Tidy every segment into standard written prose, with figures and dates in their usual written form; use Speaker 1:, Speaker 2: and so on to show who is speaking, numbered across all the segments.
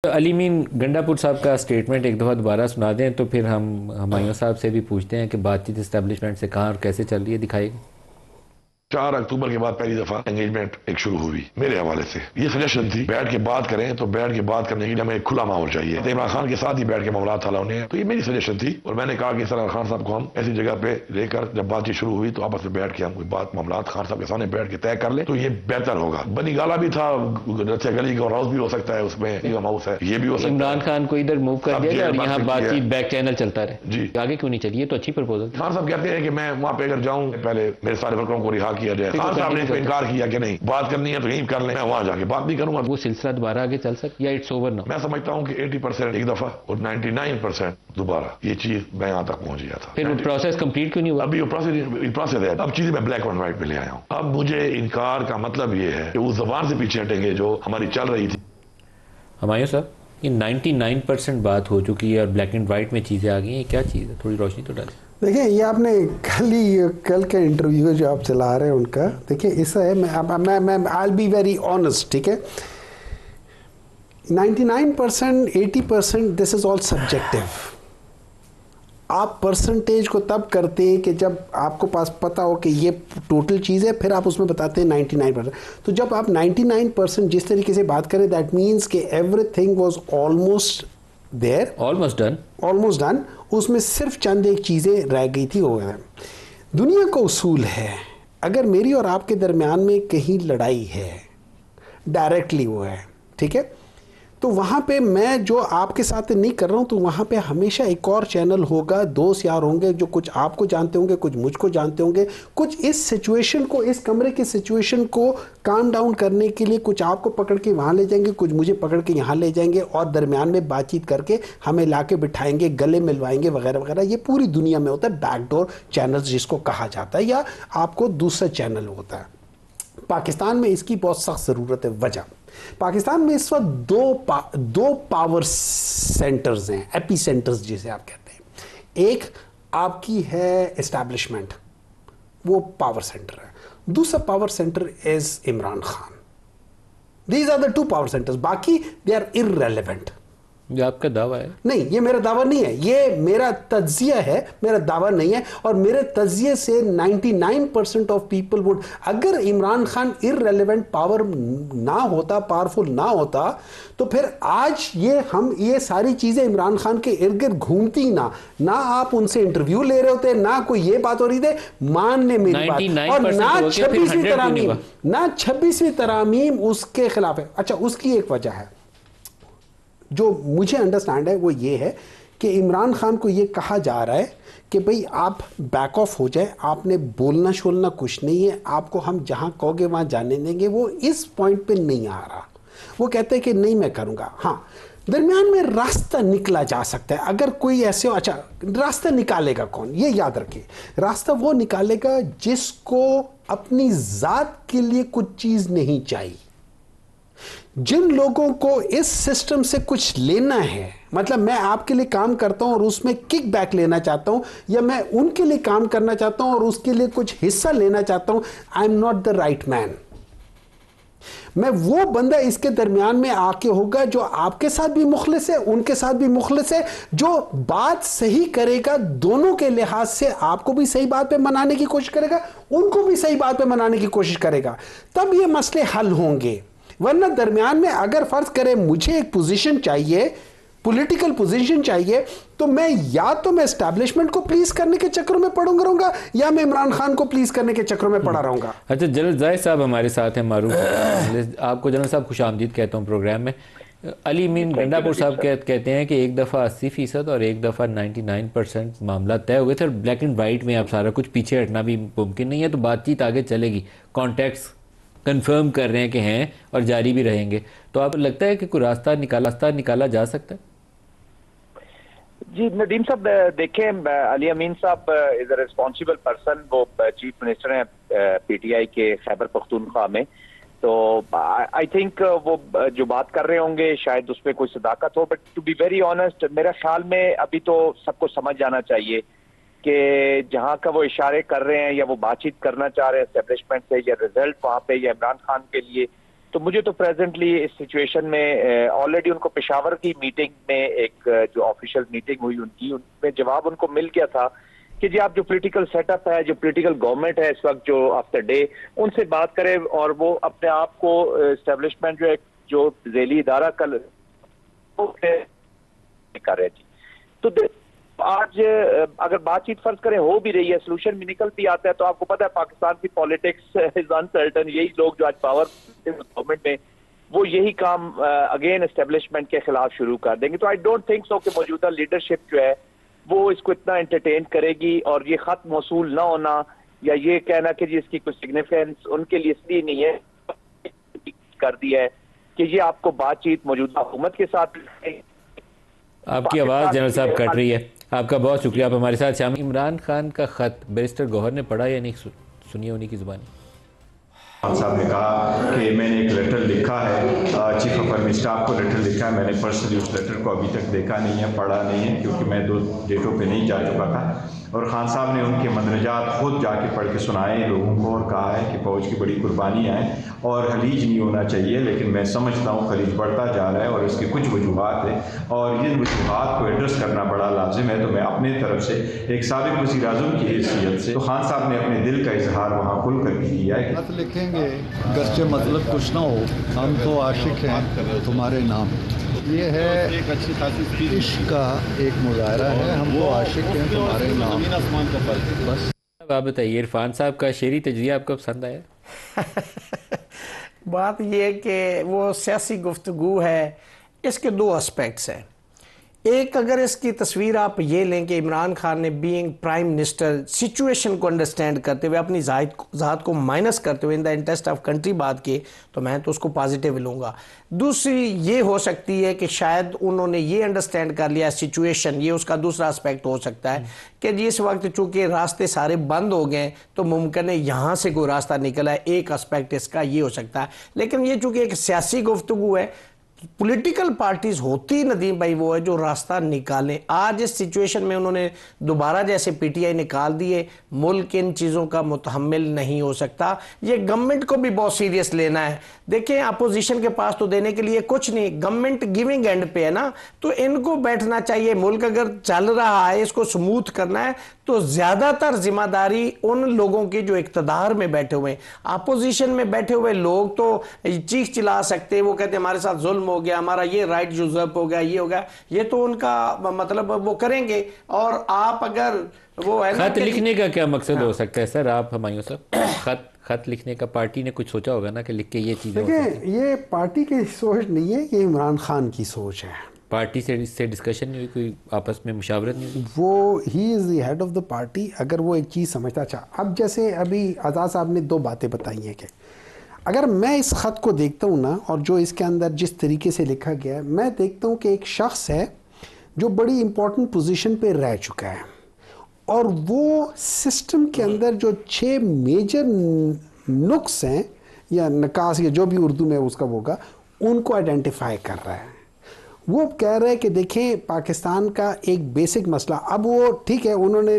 Speaker 1: Ali mean Gandapur साहब का statement एक दफ़ा दोबारा सुना दें तो फिर हम हुमायूं साहब से भी पूछते हैं कि बातचीत इस्टेब्लिशमेंट से कहाँ और कैसे चल रही है, दिखाएगी।
Speaker 2: 4 अक्टूबर के बाद पहली दफा एंगेजमेंट एक शुरू हुई मेरे हवाले से। ये सजेशन थी बैठ के बात करें, तो बैठ के बात करने के लिए हमें एक खुला माहौल चाहिए। तो इमरान खान के साथ ही बैठ के मामला हल होने हैं। तो ये मेरी सजेशन थी और मैंने कहा कि सर खान साहब को हम ऐसी जगह पे लेकर जब बातचीत शुरू हुई तो आपस में बैठ के हम कोई बात मामला खान साहब के सामने बैठ के तय कर ले तो ये बेहतर होगा। बनी गाला भी था, रचा गली का हाउस भी हो सकता है, उसमें निगम हाउस है, ये भी हो सकता है।
Speaker 1: इमरान खान को इधर मूव कर दिया जाए और यहाँ बातचीत बैक चैनल चलता रहे
Speaker 2: जी,
Speaker 1: आगे क्यों नहीं चलिए? तो अच्छी प्रपोजल।
Speaker 2: खान साहब कहते हैं कि मैं वहां पे अगर जाऊं पहले मेरे सारे वर्करों को रिहा किया जाए। खान साहब ने इसको इनकार किया कि नहीं, बात करनी है तो यहीं कर ले, मैं वहां जाके बात नहीं करूंगा।
Speaker 1: वो सिलसिला दोबारा आगे चल सकता या इट्स ओवर ना?
Speaker 2: मैं समझता हूं कि 80% एक दफा और 99% दोबारा ये चीज मैं यहां तक पहुंच गया था।
Speaker 1: फिर प्रोसेस कंप्लीट क्यों नहीं हुआ?
Speaker 2: अभी वो प्रोसेस है। अब चीजें मैं ब्लैक एंड व्हाइट में ले आया हूं। अब मुझे इनकार का मतलब ये है कि उस जबान से पीछे हटेंगे जो हमारी चल रही थी।
Speaker 1: हुमायूं साहब, ये 99% बात हो चुकी है और ब्लैक एंड व्हाइट में चीज़ें आ गई हैं, क्या चीज़ है? थोड़ी रोशनी तो डालें।
Speaker 3: देखिए, ये आपने कल के इंटरव्यू जो आप चला रहे हैं उनका, देखिए इससे है मैं I will be very honest, ठीक है। 99% 80% दिस इज ऑल सब्जेक्टिव। आप परसेंटेज को तब करते हैं कि जब आपको पास पता हो कि ये टोटल चीज़ है, फिर आप उसमें बताते हैं 99%। तो जब आप 99% जिस तरीके से बात करें, दैट मीन्स कि everything was almost there, almost done. उसमें सिर्फ चंद एक चीज़ें रह गई थी, हो गया। दुनिया का उसूल है, अगर मेरी और आपके दरमियान में कहीं लड़ाई है, डायरेक्टली वो है, ठीक है, तो वहाँ पे मैं जो आपके साथ नहीं कर रहा हूँ, तो वहाँ पे हमेशा एक और चैनल होगा, दोस्त यार होंगे जो कुछ आपको जानते होंगे, कुछ मुझको जानते होंगे, कुछ इस सिचुएशन को, इस कमरे की सिचुएशन को काम डाउन करने के लिए कुछ आपको पकड़ के वहाँ ले जाएंगे, कुछ मुझे पकड़ के यहाँ ले जाएंगे और दरमियान में बातचीत करके हमें ला के बिठाएंगे, गले मिलवाएंगे वगैरह वगैरह। ये पूरी दुनिया में होता है, बैकडोर चैनल जिसको कहा जाता है, या आपको दूसरा चैनल होता है। पाकिस्तान में इसकी बहुत सख्त ज़रूरत है। वजह, पाकिस्तान में इस वक्त दो पावर सेंटर्स हैं, एपी सेंटर्स जिसे आप कहते हैं। एक आपकी है एस्टैब्लिशमेंट, वो पावर सेंटर है। दूसरा power centre is Imran Khan. These are the two power centres, बाकी दे आर इररेलेवेंट।
Speaker 1: ये आपका दावा है? नहीं,
Speaker 3: ये मेरा दावा नहीं है, ये मेरा तज्जिया है, मेरा दावा नहीं है। और मेरे तज्जिए से 99% ऑफ पीपल वुड, अगर इमरान खान इररेलेवेंट पावर ना होता, पावरफुल ना होता, तो फिर आज ये सारी चीजें इमरान खान के इर्द गिर्द घूमती ना आप उनसे इंटरव्यू ले रहे होते, ना कोई ये बात हो रही थी, मान ले मेरी बात, और ना 26वीं तरमीम उसके खिलाफ है। अच्छा, उसकी एक वजह है जो मुझे अंडरस्टैंड है, वो ये है कि इमरान खान को ये कहा जा रहा है कि भाई आप बैक ऑफ हो जाए, आपने बोलना शोलना कुछ नहीं है, आपको हम जहां कहोगे वहां जाने देंगे। वो इस पॉइंट पे नहीं आ रहा, वो कहते हैं कि नहीं मैं करूंगा। हाँ, दरमियान में रास्ता निकला जा सकता है अगर कोई ऐसे हो। अच्छा, रास्ता निकालेगा कौन, ये याद रखिए, रास्ता वो निकालेगा जिसको अपनी जात के लिए कुछ चीज नहीं चाहिए। जिन लोगों को इस सिस्टम से कुछ लेना है, मतलब मैं आपके लिए काम करता हूं और उसमें किक बैक लेना चाहता हूं, या मैं उनके लिए काम करना चाहता हूं और उसके लिए कुछ हिस्सा लेना चाहता हूं, I am not the right man. मैं वो बंदा इसके दरमियान में आके होगा जो आपके साथ भी मुखलिस है, उनके साथ भी मुखलिस है, जो बात सही करेगा, दोनों के लिहाज से आपको भी सही बात पे मनाने की कोशिश करेगा, उनको भी सही बात पे मनाने की कोशिश करेगा, तब ये मसले हल होंगे। वरना दरमियान में अगर फर्ज करें मुझे एक पोजीशन चाहिए, पॉलिटिकल पोजीशन चाहिए, तो मैं या तो मैं एस्टैब्लिशमेंट को प्लीज करने के चक्रों में पड़ा रहूंगा, या मैं इमरान खान को प्लीज करने के चक्रों में पड़ा रहूंगा।
Speaker 1: अच्छा, जनरल जाहिद साहब हमारे साथ हैं, मारूफ आपको जनरल साहब खुशामदीद कहता हूँ प्रोग्राम में। अली मीन गंडापुर साहब कहते हैं कि एक दफ़ा 80% और एक दफ़ा 99% मामला तय हो गए थे, ब्लैक एंड वाइट में आप सारा कुछ, पीछे हटना भी मुमकिन नहीं है, तो बातचीत आगे चलेगी, कॉन्टेक्स्ट कंफर्म कर रहे हैं कि हैं और जारी भी रहेंगे। तो आप लगता है कि कोई रास्ता निकाला जा सकता है?
Speaker 4: जी नदीम साहब, देखें, अली अमीन साहब इज अ रिस्पॉन्सिबल पर्सन, वो चीफ मिनिस्टर हैं पीटीआई के खैबर पख्तूनख्वा में। तो आई थिंक वो जो बात कर रहे होंगे शायद उसमें कोई सदाकत हो, but to be very honest मेरे ख्याल में अभी तो सबको समझ जाना चाहिए कि जहां का वो इशारे कर रहे हैं या वो बातचीत करना चाह रहे हैं एस्टेब्लिशमेंट से, या रिजल्ट वहां पे या इमरान खान के लिए तो मुझे तो प्रेजेंटली इस सिचुएशन में ऑलरेडी उनको पेशावर की मीटिंग में एक जो ऑफिशियल मीटिंग हुई उनकी, उनमें जवाब उनको मिल गया था कि जी आप जो पॉलिटिकल सेटअप है, जो पॉलिटिकल गवर्नमेंट है इस वक्त जो आफ्टर डे, उनसे बात करें और वो अपने आप को एस्टेब्लिशमेंट जो झेली इदारा कल कर रहे थी। तो आज अगर बातचीत फर्ज करें हो भी रही है, सोल्यूशन भी निकल भी आता है, तो आपको पता है पाकिस्तान की पॉलिटिक्स इज अनसर्टन। यही लोग जो आज पावर गवर्नमेंट में वो यही काम अगेन एस्टेब्लिशमेंट के खिलाफ शुरू कर देंगे। तो आई डोंट थिंक सो कि मौजूदा लीडरशिप जो है वो इसको इतना एंटरटेन करेगी। और ये खत मौसूल ना होना या ये कहना कि जी इसकी कुछ सिग्निफिकेंस उनके लिए इसलिए नहीं है कर दिया है कि ये आपको बातचीत मौजूदा हुकूमत के साथ।
Speaker 1: आपकी आवाज़ जनरल साहब कट रही है। आपका बहुत शुक्रिया, आप हमारे साथ शामिल। इमरान खान का ख़त बैरिस्टर गौहर ने पढ़ा या नहीं, सुनिए उन्हीं की ज़ुबानी।
Speaker 5: खान साहब ने कहा कि मैंने एक लेटर लिखा है, चीफ ऑफ आर्मी स्टाफ को लेटर लिखा है। मैंने पर्सनली उस लेटर को अभी तक देखा नहीं है, पढ़ा नहीं है, क्योंकि मैं 2 डेटों पे नहीं जा चुका था। और खान साहब ने उनके मंदरजात खुद जाके पढ़ के सुनाए लोगों को और कहा है कि फौज की बड़ी कुर्बानियाँ हैं और खलीज नहीं होना चाहिए। लेकिन मैं समझता हूँ खलीज बढ़ता जा रहा है और इसकी कुछ वजूहत है और इन वजूहत को एड्रेस करना बड़ा लाजिम है। तो मैं अपनी तरफ से एक साबिक वज़ीर आज़म की हैसियत से, तो खान साहब ने अपने दिल का इजहार वहाँ खुल करके किया है।
Speaker 6: खत लिखेंगे गर्चे मतलब कुछ ना हो, हम तो आशिक हैं तुम्हारे नाम। ये है एक अच्छी खासी इश्क का एक मुजाहरा है, हम तो आशिक हैं तुम्हारे नाम। बस
Speaker 1: आप बताइए, इरफान साहब का शेरी तजज़िया आपको पसंद आया?
Speaker 7: बात यह है कि वो सियासी गुफ्तगू है, इसके 2 एस्पेक्ट्स हैं। एक, अगर इसकी तस्वीर आप ये लें कि इमरान खान ने बीइंग प्राइम मिनिस्टर सिचुएशन को अंडरस्टैंड करते हुए अपनी ज़ात को माइनस करते हुए in the interest of country बात की, तो मैं तो उसको पॉजिटिव लूँगा। दूसरी ये हो सकती है कि शायद उन्होंने ये अंडरस्टैंड कर लिया सिचुएशन, ये उसका दूसरा एस्पेक्ट हो सकता है कि जिस वक्त चूँकि रास्ते सारे बंद हो गए तो मुमकिन है यहाँ से कोई रास्ता निकला है। एक एस्पेक्ट इसका ये हो सकता है। लेकिन ये चूँकि एक सियासी गुफ्तगू है, पॉलिटिकल पार्टीज होती नदीम भाई वो है जो रास्ता निकालें। आज इस सिचुएशन में उन्होंने दोबारा जैसे पीटीआई निकाल दिए, मुल्क इन चीज़ों का मुतहम्मिल नहीं हो सकता। ये गवर्नमेंट को भी बहुत सीरियस लेना है। देखें, अपोजिशन के पास तो देने के लिए कुछ नहीं, गवर्नमेंट गिविंग एंड पे है ना, तो इनको बैठना चाहिए। मुल्क अगर चल रहा है, इसको स्मूथ करना है, तो ज़्यादातर जिम्मेदारी उन लोगों की जो इक़्तिदार में बैठे हुए हैं। अपोजिशन में बैठे हुए लोग तो चीख चिल्ला सकते हैं, वो कहते हैं हमारे साथ जुल्म हो गया, हमारा ये राइट यूजर्प हो गया, ये हो गया, ये तो उनका मतलब वो करेंगे। और आप अगर वो है
Speaker 1: खत लिखने का क्या मकसद हो सकता है सर? आप हमायूं साहब, खत लिखने का पार्टी ने कुछ सोचा होगा ना कि लिख के ये चीज़ें।
Speaker 3: देखिए, ये पार्टी की सोच नहीं है, ये इमरान खान की सोच है।
Speaker 1: पार्टी से इससे डिस्कशन नहीं हुई, कोई आपस में मुशावरत नहीं हुई?
Speaker 3: वो he is the head of the party. अगर वो एक चीज़ समझता चाह, अब जैसे अभी आज़ाद साहब ने 2 बातें बताई हैं कि अगर मैं इस ख़त को देखता हूँ ना, और जो इसके अंदर जिस तरीके से लिखा गया है, मैं देखता हूँ कि एक शख्स है जो बड़ी इंपॉर्टेंट पोजीशन पे रह चुका है और वो सिस्टम के अंदर जो 6 मेजर नुक्स हैं या नकास या जो भी उर्दू में उसका होगा, उनको आइडेंटिफाई कर रहा है। वो कह रहे हैं कि देखें, पाकिस्तान का एक बेसिक मसला, अब वो ठीक है उन्होंने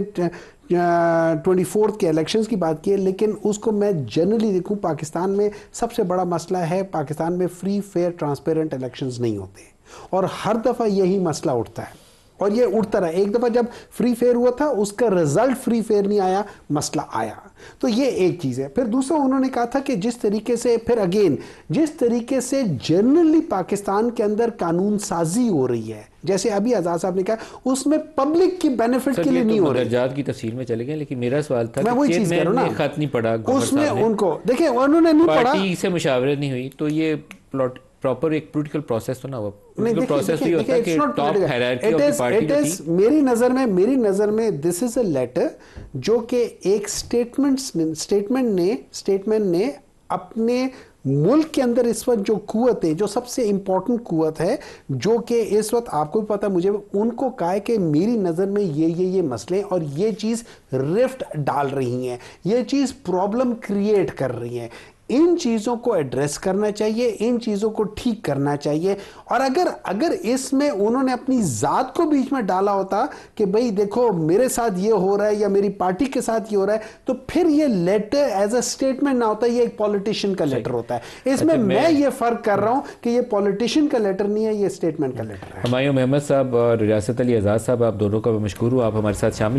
Speaker 3: 24 के इलेक्शंस की बात की है, लेकिन उसको मैं जनरली देखूं, पाकिस्तान में सबसे बड़ा मसला है, पाकिस्तान में फ्री फेयर ट्रांसपेरेंट इलेक्शंस नहीं होते और हर दफ़ा यही मसला उठता है और ये उठता रहा। एक दफ़ा जब फ्री फेयर हुआ था, उसका रिजल्ट फ्री फेयर नहीं आया, मसला आया। तो ये एक चीज़ है। फिर दूसरा उन्होंने कहा था कि जिस तरीके से, फिर अगेन जिस तरीके से जनरली पाकिस्तान के अंदर कानून साजी हो रही है, जैसे अभी आज़ाद साहब ने कहा, उसमें पब्लिक की बेनिफिट के लिए नहीं हो रही।
Speaker 1: मदरजात की तफसील में चले गए, लेकिन मेरा सवाल था,
Speaker 3: मैं वही चीज़ कह रहा हूं ना,
Speaker 1: खत नहीं पढ़ा
Speaker 3: उसमें उनको देखिए उन्होंने नहीं पढ़ा,
Speaker 1: पार्टी से मुशावरत नहीं हुई, तो ये प्रॉपर एक पॉलिटिकल प्रोसेस तो ना हुआ।
Speaker 3: नहीं,
Speaker 1: प्रोसेस ही होता है कि top hierarchy of the party.
Speaker 3: मेरी नज़र में दिस इज अ लेटर जो कि एक स्टेटमेंट ने अपने मुल्क के अंदर इस वक्त जो कुव्वत है, जो सबसे इंपॉर्टेंट कुव्वत है, जो कि इस वक्त आपको भी पता, मुझे उनको कहा है कि मेरी नज़र में ये मसले और ये चीज़ रिफ्ट डाल रही हैं, ये चीज़ प्रॉब्लम क्रिएट कर रही है। इन चीज़ों को एड्रेस करना चाहिए, इन चीज़ों को ठीक करना चाहिए। और अगर इसमें उन्होंने अपनी ज़ात को बीच में डाला होता कि भाई देखो मेरे साथ ये हो रहा है या मेरी पार्टी के साथ ये हो रहा है, तो फिर ये लेटर एज अ स्टेटमेंट ना होता, ये एक पॉलिटिशियन का लेटर होता है। इसमें मैं ये फर्क कर रहा हूं कि ये पॉलिटिशियन का लेटर नहीं है, ये स्टेटमेंट का लेटर है।
Speaker 1: हुमायूं अहमद साहब और रियासत अली आज़ाद साहब, आप दोनों का मैं मशकूर हूँ, आप हमारे साथ शामिल